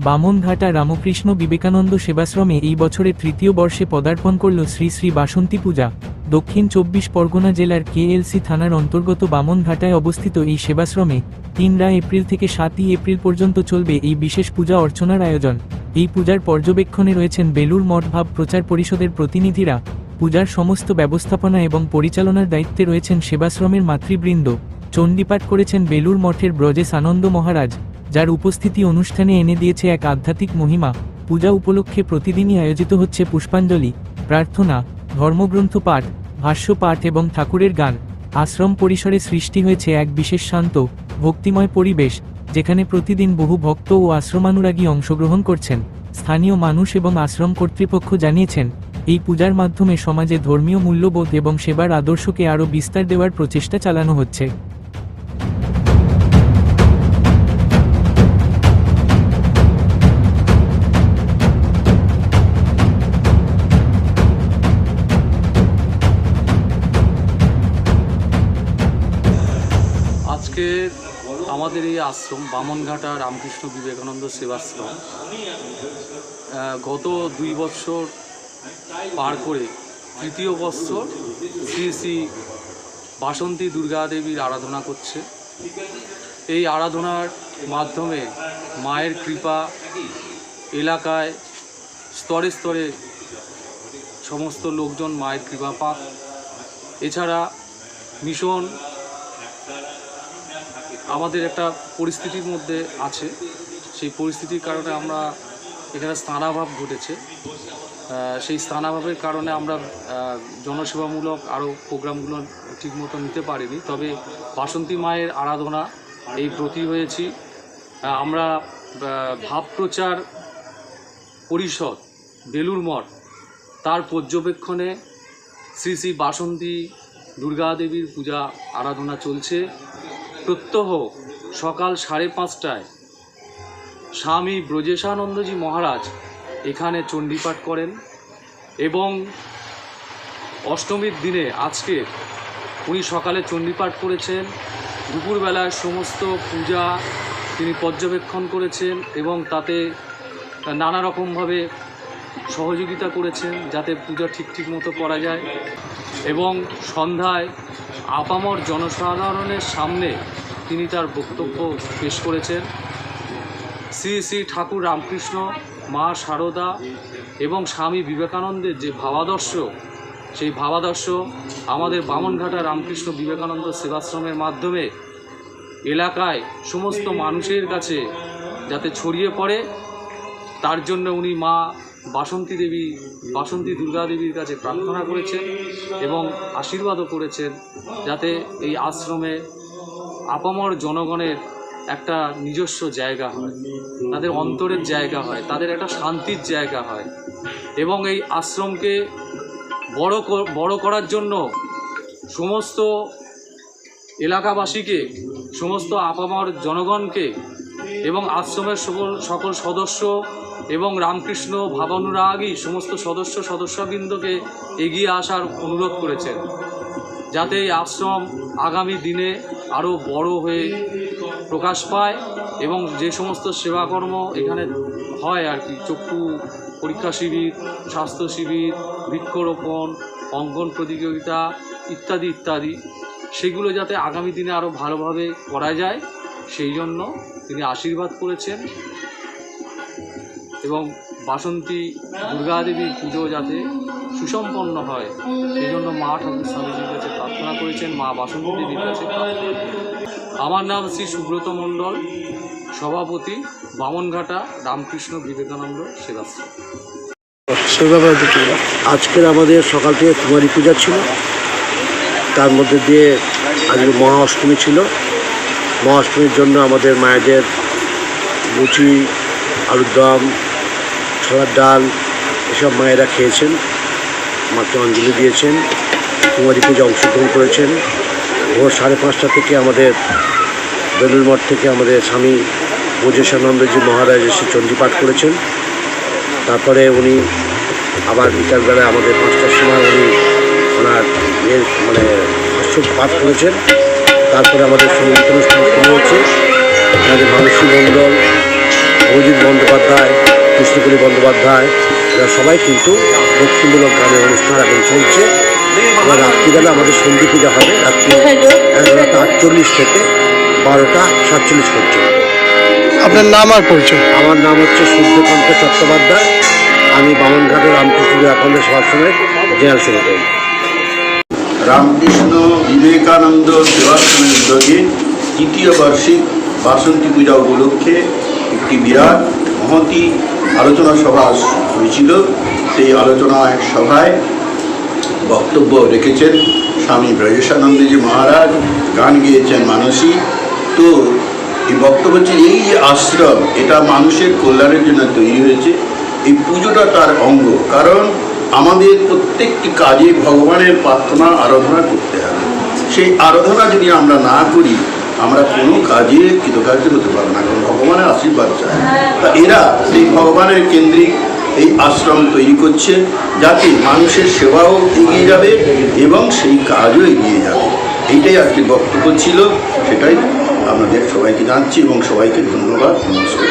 বামনঘাটা রামকৃষ্ণ বিবেকানন্দ সেবাশ্রমে এই বছরের তৃতীয় বর্ষে পদার্পণ করল শ্রী শ্রী বাসন্তী পূজা। দক্ষিণ 24 পরগনা জেলার কেএলসি থানার অন্তর্গত বামনঘাটায় অবস্থিত এই সেবাশ্রমে 3 এপ্রিল থেকে 7 এপ্রিল পর্যন্ত চলবে এই বিশেষ পূজা অর্চনার আয়োজন। এই পূজার পর্যবেক্ষণে রয়েছেন বেলুর মঠ ভাব প্রচার পরিষদের প্রতিনিধিরা। পূজার সমস্ত ব্যবস্থাপনা এবং পরিচালনার দায়িত্বে রয়েছেন সেবাশ্রমের মাতৃবৃন্দ। চণ্ডীপাঠ করেছেন বেলুর মঠের ব্রজেশ আনন্দ মহারাজ, যার উপস্থিতি অনুষ্ঠানে এনে দিয়েছে এক আধ্যাত্মিক মহিমা। পূজা উপলক্ষে প্রতিদিনই আয়োজিত হচ্ছে পুষ্পাঞ্জলি, প্রার্থনা, ধর্মগ্রন্থ পাঠ, ভাষ্য পাঠ এবং ঠাকুরের গান। আশ্রম পরিসরে সৃষ্টি হয়েছে এক বিশেষ শান্ত, ভক্তিময় পরিবেশ, যেখানে প্রতিদিন বহু ভক্ত ও আশ্রমানুরাগী অংশগ্রহণ করছেন। স্থানীয় মানুষ এবং আশ্রম কর্তৃপক্ষ জানিয়েছেন, এই পূজার মাধ্যমে সমাজে ধর্মীয় মূল্যবোধ এবং সেবার আদর্শকে আরও বিস্তার দেওয়ার প্রচেষ্টা চালানো হচ্ছে। আজকে আমাদের এই আশ্রম বামনঘাটা রামকৃষ্ণ বিবেকানন্দ সেবাশ্রম গত 2 বছর পার করে তৃতীয় বছর শ্রী শ্রী বাসন্তী দুর্গা দেবীর আরাধনা করছে। এই আরাধনার মাধ্যমে মায়ের কৃপা এলাকায় স্তরে স্তরে সমস্ত লোকজন মায়ের কৃপা পাক। এছাড়া মিশন আমাদের একটা পরিস্থিতির মধ্যে আছে, সেই পরিস্থিতির কারণে আমরা এখানে স্থানাভাব ঘটেছে। সেই স্থানাভাবের কারণে আমরা জনসেবামূলক আরও প্রোগ্রামগুলো ঠিকমতো নিতে পারিনি। তবে বাসন্তী মায়ের আরাধনা এই ব্রতী হয়েছি। আমরা ভাবপ্রচার পরিষদ বেলুর মঠ তার পর্যবেক্ষণে শ্রী শ্রী বাসন্তী দুর্গা দেবীর পূজা আরাধনা চলছে। প্রত্যহ সকাল 5:30টায় স্বামী ব্রজেশানন্দজি মহারাজ এখানে চণ্ডীপাঠ করেন এবং অষ্টমীর দিনে আজকে উনি সকালে চণ্ডীপাঠ করেছেন। দুপুরবেলায় সমস্ত পূজা তিনি পর্যবেক্ষণ করেছেন এবং তাতে নানা রকমভাবে সহযোগিতা করেছেন যাতে পূজা ঠিক মতো করা যায়। এবং সন্ধ্যায় আপামর জনসাধারণের সামনে তিনি তার বক্তব্য পেশ করেছেন। শ্রী শ্রী ঠাকুর রামকৃষ্ণ, মা শারদা এবং স্বামী বিবেকানন্দের যে ভাবাদর্শ, সেই ভাবাদর্শ আমাদের বামনঘাটা রামকৃষ্ণ বিবেকানন্দ সেবাশ্রমের মাধ্যমে এলাকায় সমস্ত মানুষের কাছে যাতে ছড়িয়ে পড়ে, তার জন্য উনি মা বাসন্তী দুর্গা দেবীর কাছে প্রার্থনা করেছেন এবং আশীর্বাদও করেছেন যাতে এই আশ্রমে আপামর জনগণের একটা নিজস্ব জায়গা হয়, তাদের অন্তরের জায়গা হয়, তাদের একটা শান্তির জায়গা হয়। এবং এই আশ্রমকে বড় করার জন্য সমস্ত এলাকাবাসীকে, সমস্ত আপামর জনগণকে এবং আশ্রমের সকল সদস্য এবং রামকৃষ্ণ ভাবানুরাগী সমস্ত সদস্যবৃন্দকে এগিয়ে আসার অনুরোধ করেছেন, যাতে এই আশ্রম আগামী দিনে আরও বড় হয়ে প্রকাশ পায় এবং যে সমস্ত সেবাকর্ম এখানে হয় আর কি, চক্ষু পরীক্ষা শিবির, স্বাস্থ্য শিবির, বৃক্ষরোপণ, অঙ্কন প্রতিযোগিতা ইত্যাদি ইত্যাদি, সেগুলো যাতে আগামী দিনে আরও ভালোভাবে করা যায় সেই জন্য তিনি আশীর্বাদ করেছেন। এবং বাসন্তী দুর্গা দেবীর পুজো যাতে সুসম্পন্ন হয় সেই জন্য মা ঠাকুর স্বামীজির কাছে প্রার্থনা করেছেন, মা বাসন্তী দেবীর কাছে। আমার নাম শ্রী সুব্রত মণ্ডল, সভাপতি, বামনঘাটা রামকৃষ্ণ বিবেকানন্দ সেবাশ্রম। আজকের আমাদের সকাল থেকে কুমারী পূজা ছিল, তার মধ্যে দিয়ে আজকে মহা অষ্টমী ছিল। মহা অষ্টমীর জন্য আমাদের মায়েদের লুচি, আলুর দম, ছোলার ডাল এসব মায়েরা খেয়েছেন, মাকে অঞ্জলি দিয়েছেন, কুমারী পূজা অংশগ্রহণ করেছেন। ভোর 5:30টা থেকে আমাদের বেলুর মঠ থেকে আমাদের স্বামী ব্রজেশানন্দজি মহারাজ এসে চণ্ডীপাঠ করেছেন। তারপরে উনি আবার বিকালবেলায় আমাদের 5টার সময় উনি ওনার ভাষ্য পাঠ করেছেন। তারপরে আমাদের সঙ্গীত অনুষ্ঠান শুরু হয়েছে। আমাদের মানসী মণ্ডল, অভিজিৎ বন্দ্যোপাধ্যায়, কৃষ্ণকুলি বন্দ্যোপাধ্যায়, এরা সবাই কিন্তু ভক্তিমূলক গানের অনুষ্ঠান এখন চলছে। এবার রাত্রিবেলা আমাদের সন্ধি পূজা হবে রাত্রি 11:48 থেকে 12:47 পর্যন্ত। আপনার নাম আর পরিচয়? আমার নাম হচ্ছে সূর্যকান্ত চট্টোপাধ্যায়, আমি বামনঘাটের রামকৃষ্ণ বিবেকানন্দ সেবাশ্রমের জেনারেল সেক্রেটারি। রামকৃষ্ণ বিবেকানন্দ সেবাশ্রমের উদ্যোগে তৃতীয় বার্ষিক বাসন্তী পূজা উপলক্ষে একটি বিরাট মহতী আলোচনা সভা হয়েছিল। সেই আলোচনা সভায় বক্তব্য রেখেছেন স্বামী ব্রজেশানন্দজি মহারাজ, গান গেয়েছেন মানসী। তো এই বক্তব্য হচ্ছে এই যে আশ্রম, এটা মানুষের কল্যাণের জন্য তৈরি হয়েছে। এই পুজোটা তার অঙ্গ, কারণ আমাদের প্রত্যেকটি কাজে ভগবানের প্রার্থনা আরাধনা করতে হবে। সেই আরাধনা যদি আমরা না করি আমরা কোনো কাজে কৃতকার্য হতে পারবো না, কারণ ভগবানের আশীর্বাদ চায়। তা এরা সেই ভগবানের কেন্দ্রিক এই আশ্রম তৈরি করছে, যাতে মানুষের সেবাও এগিয়ে যাবে এবং সেই কাজও এগিয়ে যাবে। এইটাই আজকে বক্তব্য ছিল, সেটাই আপনাদের সবাইকে জানাচ্ছি এবং সবাইকে ধন্যবাদ, নমস্কার।